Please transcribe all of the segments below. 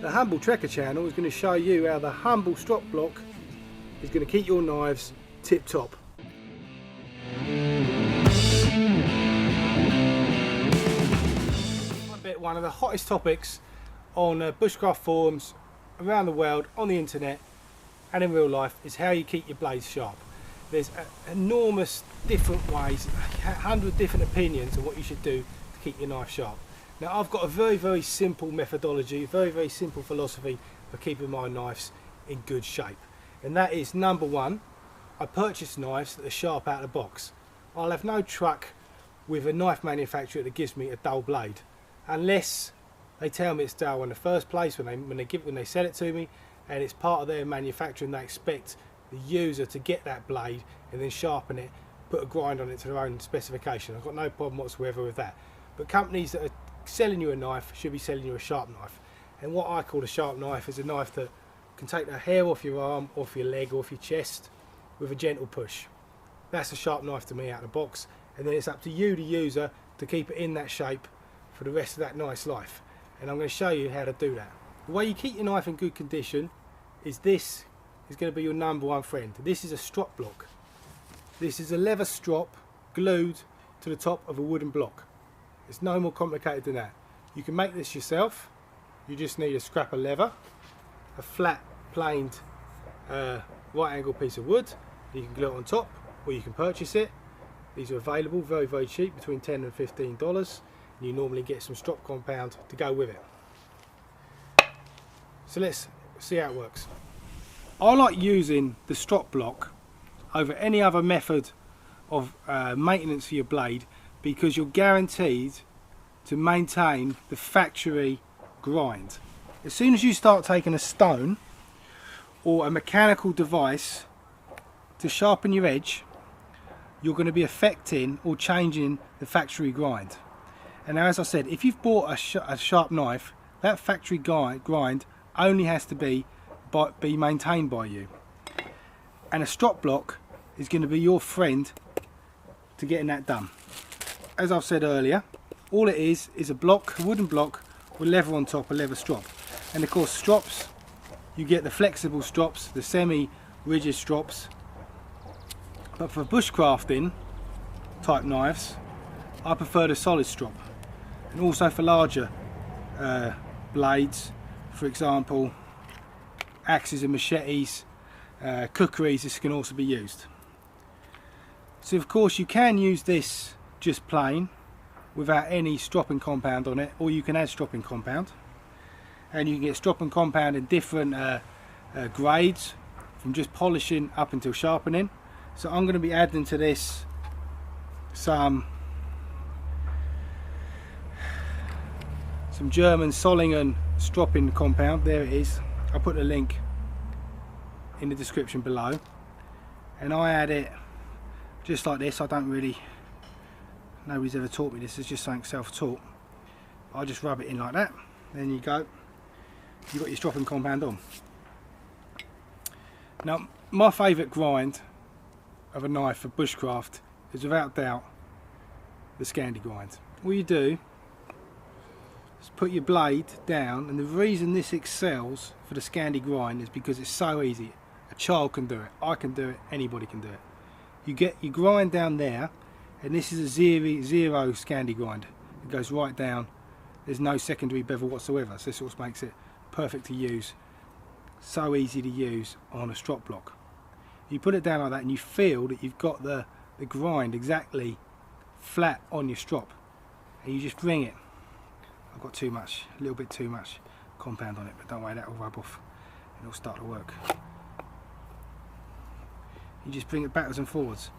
The Humble Trekker channel is going to show you how the Humble Strop Block is going to keep your knives tip top. One of the hottest topics on bushcraft forums around the world, on the internet and in real life, is how you keep your blades sharp. There's enormous different ways, 100 different opinions on what you should do to keep your knife sharp. Now I've got a very simple methodology, very simple philosophy for keeping my knives in good shape, and that is, number one, I purchase knives that are sharp out of the box. I'll have no truck with a knife manufacturer that gives me a dull blade, unless they tell me it's dull in the first place when they sell it to me, and it's part of their manufacturing. They expect the user to get that blade and then sharpen it, put a grind on it to their own specification. I've got no problem whatsoever with that. But companies that are selling you a knife should be selling you a sharp knife. And what I call a sharp knife is a knife that can take the hair off your arm, off your leg, off your chest with a gentle push. That's a sharp knife to me out of the box. And then it's up to you, the user, to keep it in that shape for the rest of that nice life. And I'm going to show you how to do that. The way you keep your knife in good condition is this is going to be your number one friend. This is a strop block. This is a leather strop glued to the top of a wooden block. It's no more complicated than that. You can make this yourself. You just need a scrap of leather, a flat planed right angle piece of wood. You can glue it on top, or you can purchase it. These are available very cheap, between $10 and $15. You normally get some strop compound to go with it. So let's see how it works. I like using the strop block over any other method of maintenance for your blade, because you're guaranteed to maintain the factory grind. As soon as you start taking a stone or a mechanical device to sharpen your edge, you're going to be affecting or changing the factory grind. And now, as I said, if you've bought a sharp knife, that factory grind only has to be maintained by you. And a strop block is going to be your friend to getting that done. As I've said earlier, all it is a block, a wooden block with leather on top, a leather strop. And of course, strops, you get the flexible strops, the semi-rigid strops. But for bushcrafting type knives, I prefer the solid strop. And also for larger blades, for example axes and machetes, kukris, this can also be used. So of course you can use this just plain without any stropping compound on it, or you can add stropping compound, and you can get stropping compound in different grades, from just polishing up until sharpening. So I'm going to be adding to this some German Solingen stropping compound. There it is. I'll put the link in the description below, and I add it just like this. I don't really, nobody's ever taught me this, it's just something self-taught. I just rub it in like that, then you go, you've got your stropping compound on. Now my favourite grind of a knife for bushcraft is without doubt the Scandi grind. All you do is put your blade down, and the reason this excels for the Scandi grind is because it's so easy. A child can do it, I can do it, anybody can do it. You get your grind down there, and this is a zero Scandi grind. It goes right down, there's no secondary bevel whatsoever, so this also makes it perfect to use, so easy to use on a strop block. You put it down like that and you feel that you've got the grind exactly flat on your strop, and you just bring it. I've got too much, a little bit too much compound on it, but don't worry, that will rub off and it'll start to work. You just bring it backwards and forwards.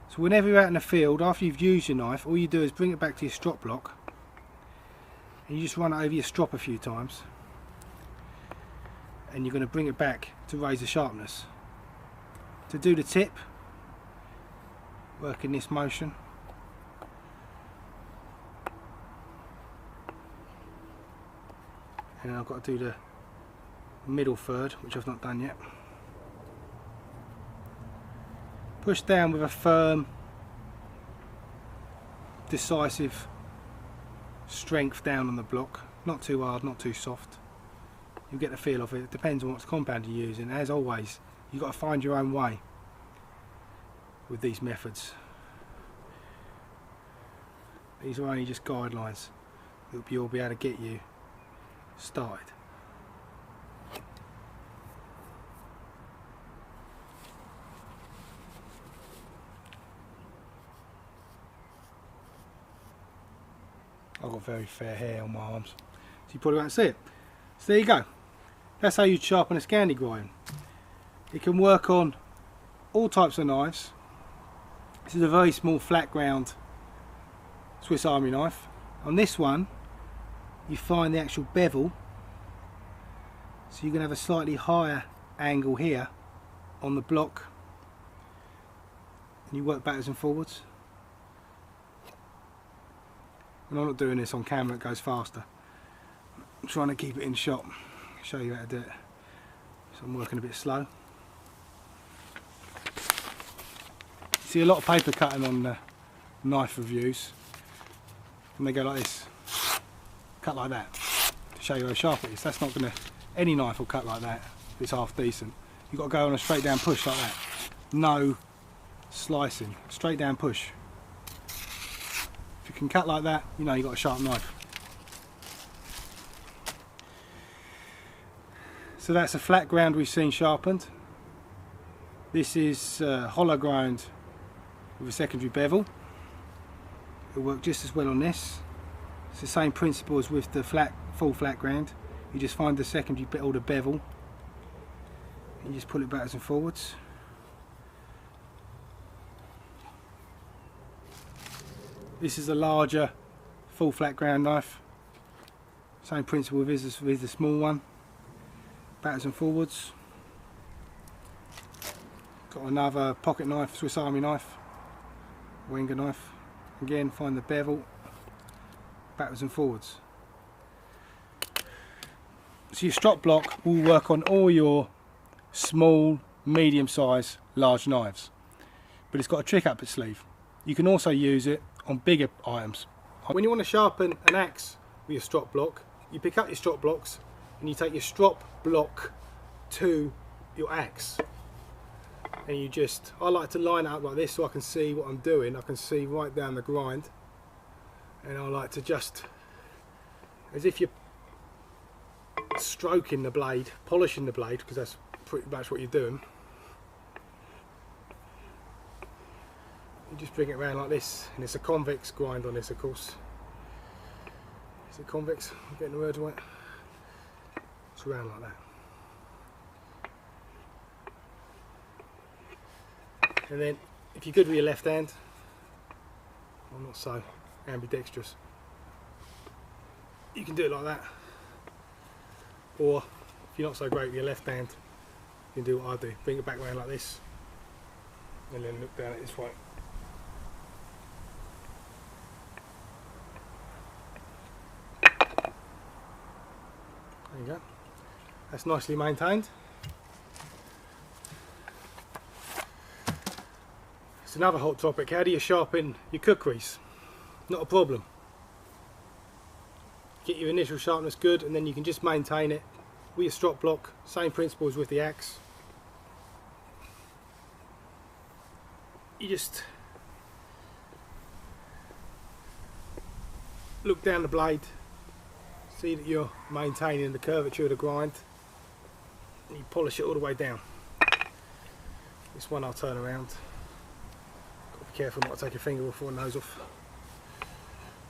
So whenever you're out in the field, after you've used your knife, all you do is bring it back to your strop block, and you just run it over your strop a few times, and you're going to bring it back to raise the sharpness. To do the tip, work in this motion. And then I've got to do the middle third, which I've not done yet. Push down with a firm, decisive strength down on the block. Not too hard, not too soft. you'll get the feel of it. It depends on what compound you're using. As always, you've got to find your own way with these methods. These are only just guidelines that you'll be able to get you started. I've got very fair hair on my arms, so you probably won't see it. So there you go. That's how you sharpen a Scandi grind. It can work on all types of knives. This is a very small flat ground Swiss Army knife. On this one, you find the actual bevel, so you're going to have a slightly higher angle here on the block, and you work backwards and forwards. And I'm not doing this on camera, it goes faster. I'm trying to keep it in shot, show you how to do it. So I'm working a bit slow. See a lot of paper cutting on knife reviews, and they go like this, cut like that, to show you how sharp it is. That's not going to, any knife will cut like that if it's half decent. You've got to go on a straight down push like that. No slicing, straight down push. If you can cut like that, you know you've got a sharp knife. So that's a flat ground we've seen sharpened. This is hollow ground with a secondary bevel. It'll work just as well on this. It's the same principle as with the full flat ground. You just find the secondary bit or the bevel, and you just pull it backwards and forwards. This is a larger full flat ground knife. Same principle with the small one. Backwards and forwards. Got another pocket knife, Swiss Army knife, Wenger knife. Again, find the bevel, backwards and forwards. So your strop block will work on all your small, medium size, large knives. But it's got a trick up its sleeve. You can also use it on bigger items. When you want to sharpen an axe with your strop block, you pick up your strop blocks and you take your strop block to your axe. And you just, I like to line it up like this so I can see what I'm doing. I can see right down the grind. And I like to just, as if you're stroking the blade, polishing the blade, because that's pretty much what you're doing. You just bring it around like this, and it's a convex grind on this, of course. Is it convex? I'm getting the words right. It's around like that. And then, if you're good with your left hand, I'm not so ambidextrous, you can do it like that. Or, if you're not so great with your left hand, you can do what I do. Bring it back around like this, and then look down at this way. There you go. That's nicely maintained. It's another hot topic. How do you sharpen your kukris? Not a problem. Get your initial sharpness good, and then you can just maintain it with your strop block. Same principle as with the axe. You just look down the blade, see that you're maintaining the curvature of the grind, and you polish it all the way down. This one I'll turn around. Got to be careful not to take your finger before it nose off.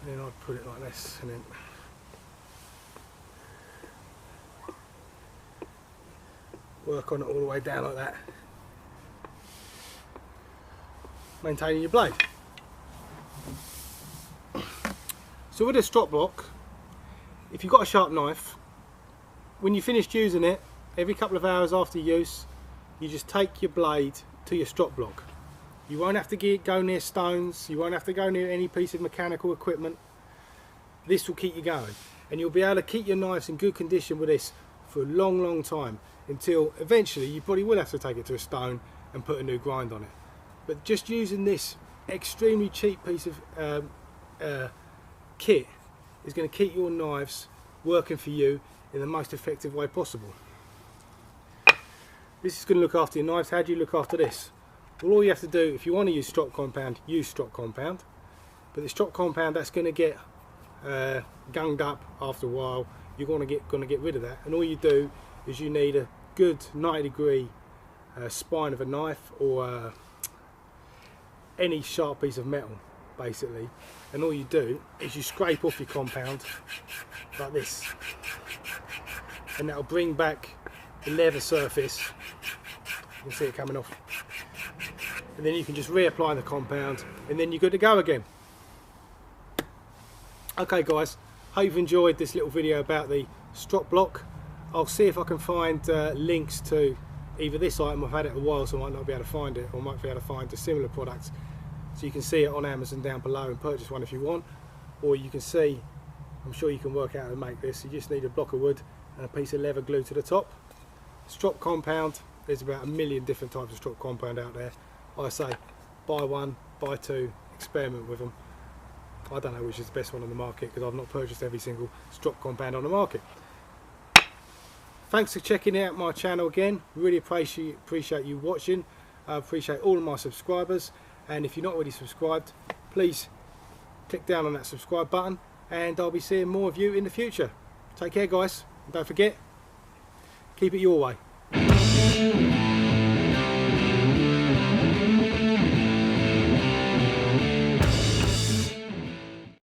And then I'd put it like this, and then work on it all the way down like that. Maintaining your blade. So with a strop block, if you've got a sharp knife, when you're finished using it, every couple of hours after use, you just take your blade to your strop block. You won't have to go near stones, you won't have to go near any piece of mechanical equipment. This will keep you going, and you'll be able to keep your knives in good condition with this for a long, long time, until eventually you probably will have to take it to a stone and put a new grind on it. But just using this extremely cheap piece of kit is going to keep your knives working for you in the most effective way possible. This is going to look after your knives. How do you look after this? Well, all you have to do, if you want to use strop compound, use strop compound. But the strop compound, that's going to get gunged up after a while. You're going to get rid of that, and all you do is you need a good 90-degree spine of a knife, or any sharp piece of metal basically, and all you do is you scrape off your compound like this, and that'll bring back the leather surface. You can see it coming off, and then you can just reapply the compound, and then you're good to go again. Okay guys, hope you've enjoyed this little video about the Strop Block. I'll see if I can find links to either this item. I've had it a while, so I might not be able to find it, or I might be able to find a similar product, so you can see it on Amazon down below and purchase one if you want. Or you can see, I'm sure you can work out how to make this. You just need a block of wood and a piece of leather glued to the top. Strop compound, there's about a million different types of strop compound out there. I say buy one, buy two, experiment with them. I don't know which is the best one on the market, because I've not purchased every single strop compound on the market. Thanks for checking out my channel again. Really appreciate you watching. I appreciate all of my subscribers, and if you're not already subscribed, please click down on that subscribe button, and I'll be seeing more of you in the future. Take care guys, and don't forget, keep it your way.